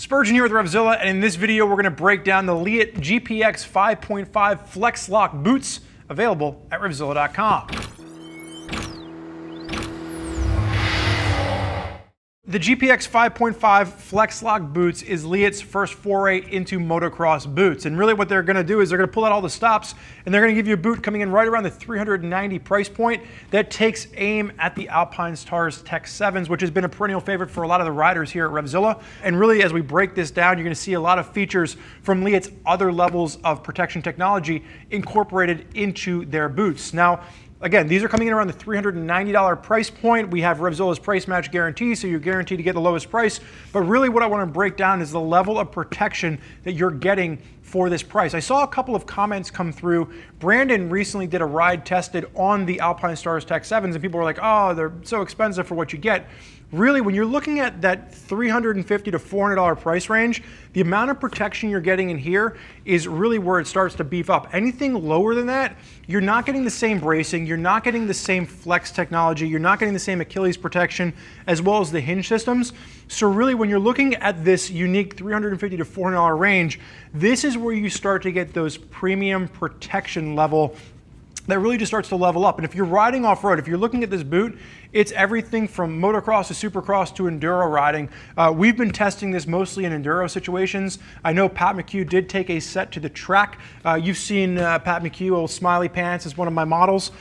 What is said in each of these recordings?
Spurgeon here with RevZilla, and in this video we're going to break down the Leatt GPX 5.5 FlexLock boots available at RevZilla.com. The GPX 5.5 FlexLock boots is Leatt's first foray into motocross boots. And really what they're going to do is they're going to pull out all the stops and they're going to give you a boot coming in right around the $390 price point that takes aim at the Alpinestars Tech 7s, which has been a perennial favorite for a lot of the riders here at RevZilla. And really as we break this down, you're going to see a lot of features from Leatt's other levels of protection technology incorporated into their boots. Now, again, these are coming in around the $390 price point. We have RevZilla's price match guarantee, so you're guaranteed to get the lowest price. But really what I want to break down is the level of protection that you're getting for this price. I saw a couple of comments come through. Brandon recently did a ride tested on the Alpinestars Tech 7s, and people were like, oh, they're so expensive for what you get. Really, when you're looking at that $350 to $400 price range, the amount of protection you're getting in here is really where it starts to beef up. Anything lower than that, you're not getting the same bracing, you're not getting the same flex technology, you're not getting the same Achilles protection, as well as the hinge systems. So really, when you're looking at this unique $350 to $400 range, this is where you start to get those premium protection level that really just starts to level up. And if you're riding off-road, if you're looking at this boot, it's everything from motocross to supercross to enduro riding. We've been testing this mostly in enduro situations. I know Pat McHugh did take a set to the track. You've seen Pat McHugh, old Smiley Pants, is one of my models.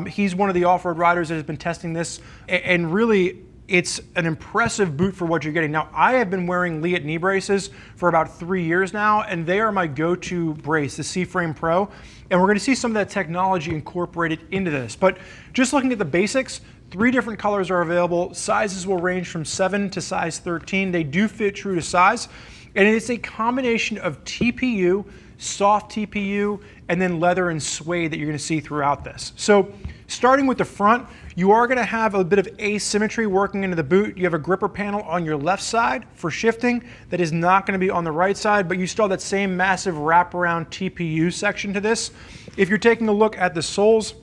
He's one of the off-road riders that has been testing this, and really, it's an impressive boot for what you're getting. Now, I have been wearing Leatt knee braces for about 3 years now, and they are my go-to brace, the C-Frame Pro. And we're gonna see some of that technology incorporated into this. But just looking at the basics, 3 different colors are available. Sizes will range from 7 to size 13. They do fit true to size. And it's a combination of TPU, soft TPU, and then leather and suede that you're gonna see throughout this. So starting with the front, you are gonna have a bit of asymmetry working into the boot. You have a gripper panel on your left side for shifting that is not gonna be on the right side, but you still have that same massive wraparound TPU section to this. If you're taking a look at the soles,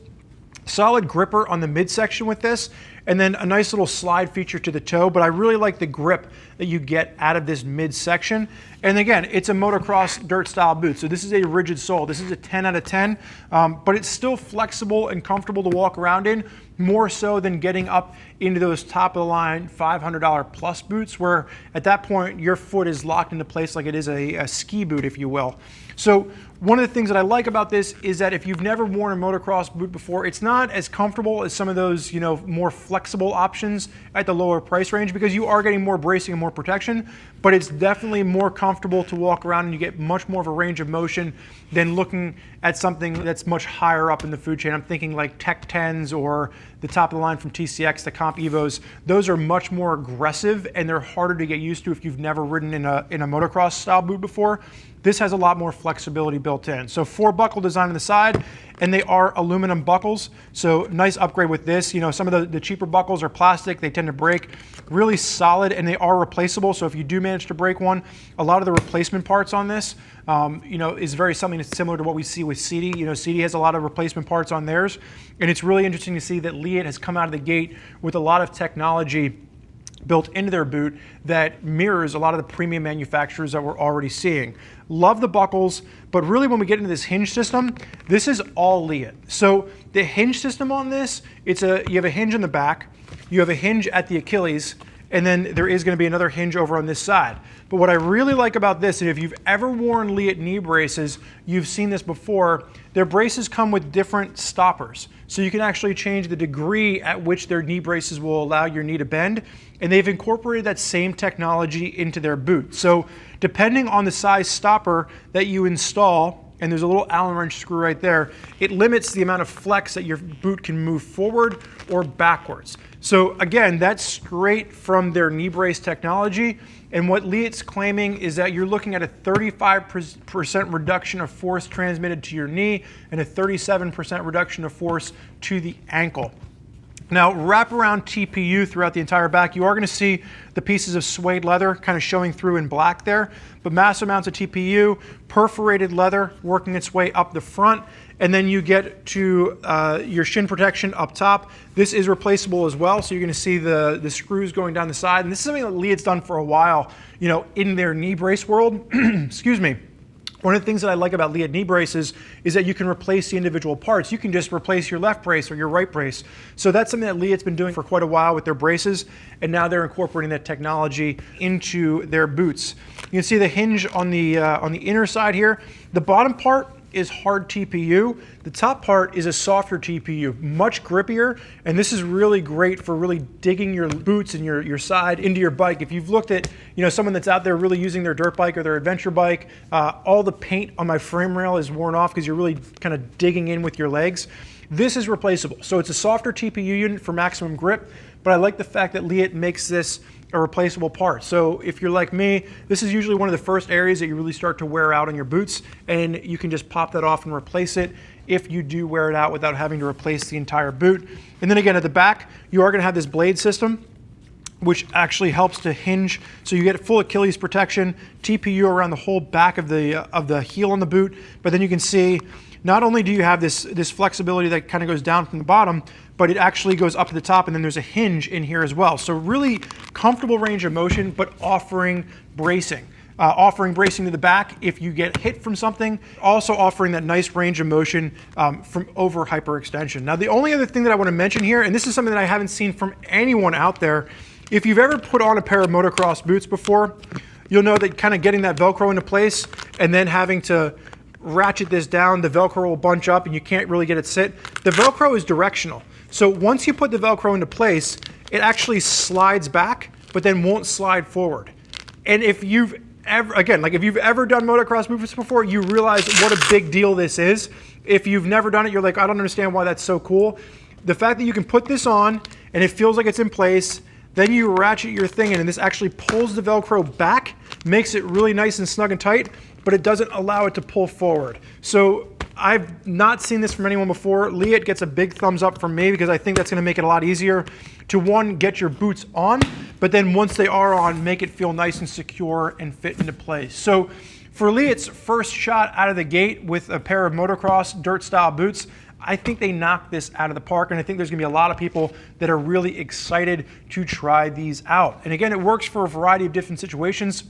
solid gripper on the midsection with this, and then a nice little slide feature to the toe, but I really like the grip that you get out of this midsection. And again, it's a motocross dirt style boot, so this is a rigid sole. This is a 10 out of 10, but it's still flexible and comfortable to walk around in, more so than getting up into those top of the line $500 plus boots, where at that point your foot is locked into place like it is a ski boot, if you will. So one of the things that I like about this is that if you've never worn a motocross boot before, it's not as comfortable as some of those, more flexible options at the lower price range, because you are getting more bracing and more protection, but it's definitely more comfortable to walk around and you get much more of a range of motion than looking at something that's much higher up in the food chain. I'm thinking like Tech 10s or the top of the line from TCX, the Comp Evos. Those are much more aggressive and they're harder to get used to if you've never ridden in a motocross style boot before. This has a lot more flexibility built in. So 4 buckle design on the side, and they are aluminum buckles. So nice upgrade with this. Some of the cheaper buckles are plastic. They tend to break. Really solid, and they are replaceable. So if you do manage to break one, a lot of the replacement parts on this, is very something that's similar to what we see with CD. CD has a lot of replacement parts on theirs, and it's really interesting to see that Leatt has come out of the gate with a lot of technology built into their boot that mirrors a lot of the premium manufacturers that we're already seeing. Love the buckles, but really when we get into this hinge system, this is all Leatt. So the hinge system on this, you have a hinge in the back, you have a hinge at the Achilles, and then there is going to be another hinge over on this side. But what I really like about this, and if you've ever worn Leatt knee braces, you've seen this before, their braces come with different stoppers. So you can actually change the degree at which their knee braces will allow your knee to bend, and they've incorporated that same technology into their boot. So depending on the size stopper that you install, and there's a little Allen wrench screw right there, it limits the amount of flex that your boot can move forward or backwards. So again, that's straight from their knee brace technology. And what Leatt's claiming is that you're looking at a 35% reduction of force transmitted to your knee and a 37% reduction of force to the ankle. Now, wraparound TPU throughout the entire back. You are going to see the pieces of suede leather kind of showing through in black there, but massive amounts of TPU, perforated leather working its way up the front, and then you get to your shin protection up top. This is replaceable as well, so you're going to see the screws going down the side, and this is something that Leatt's done for a while, you know, in their knee brace world. Excuse me. One of the things that I like about Leatt knee braces is that you can replace the individual parts. You can just replace your left brace or your right brace. So that's something that Leatt's been doing for quite a while with their braces, and now they're incorporating that technology into their boots. You can see the hinge on the inner side here. The bottom part is hard TPU. The top part is a softer TPU, much grippier, and this is really great for really digging your boots and your side into your bike. If you've looked at, you know, someone that's out there really using their dirt bike or their adventure bike, all the paint on my frame rail is worn off because you're really kind of digging in with your legs. This is replaceable. So it's a softer TPU unit for maximum grip, but I like the fact that Leatt makes this a replaceable part. So if you're like me, this is usually one of the first areas that you really start to wear out on your boots, and you can just pop that off and replace it if you do wear it out without having to replace the entire boot. And then again, at the back, you are going to have this blade system, which actually helps to hinge, so you get full Achilles protection, TPU around the whole back of the heel on the boot. But then you can see, not only do you have this flexibility that kind of goes down from the bottom, but it actually goes up to the top, and then there's a hinge in here as well. So really comfortable range of motion, but offering bracing. Offering bracing to the back if you get hit from something, also offering that nice range of motion from over hyperextension. Now, the only other thing that I want to mention here, and this is something that I haven't seen from anyone out there, if you've ever put on a pair of motocross boots before, you'll know that kind of getting that Velcro into place and then having to ratchet this down, the Velcro will bunch up and you can't really get it sit. The Velcro is directional. So once you put the Velcro into place, it actually slides back, but then won't slide forward. And if you've ever, again, like if you've ever done motocross boots before, you realize what a big deal this is. If you've never done it, you're like, I don't understand why that's so cool. The fact that you can put this on and it feels like it's in place, then you ratchet your thing in and this actually pulls the Velcro back, makes it really nice and snug and tight, but it doesn't allow it to pull forward. So I've not seen this from anyone before. Leatt gets a big thumbs up from me because I think that's going to make it a lot easier to, one, get your boots on, but then once they are on, make it feel nice and secure and fit into place. So for Leatt's first shot out of the gate with a pair of motocross dirt style boots, I think they knocked this out of the park, and I think there's going to be a lot of people that are really excited to try these out. And again, it works for a variety of different situations.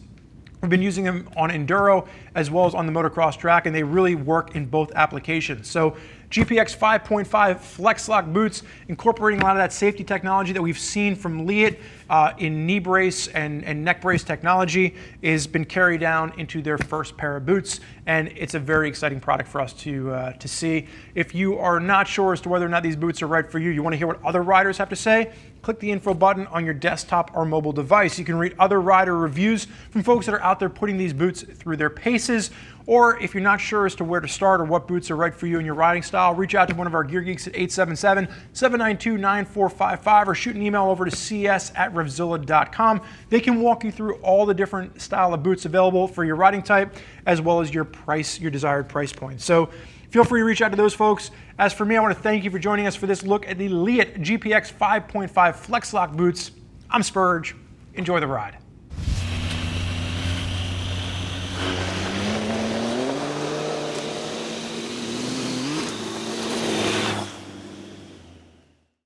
We've been using them on enduro as well as on the motocross track, and they really work in both applications. So GPX 5.5 FlexLock boots, incorporating a lot of that safety technology that we've seen from Leatt in knee brace and neck brace technology, has been carried down into their first pair of boots, and it's a very exciting product for us to see. If you are not sure as to whether or not these boots are right for you, you want to hear what other riders have to say, click the info button on your desktop or mobile device. You can read other rider reviews from folks that are out there putting these boots through their paces. Or if you're not sure as to where to start or what boots are right for you and your riding style, reach out to one of our gear geeks at 877-792-9455 or shoot an email over to cs@RevZilla.com. They can walk you through all the different style of boots available for your riding type as well as your price, your desired price point. So feel free to reach out to those folks. As for me, I want to thank you for joining us for this look at the Leatt GPX 5.5 FlexLock boots. I'm Spurge. Enjoy the ride.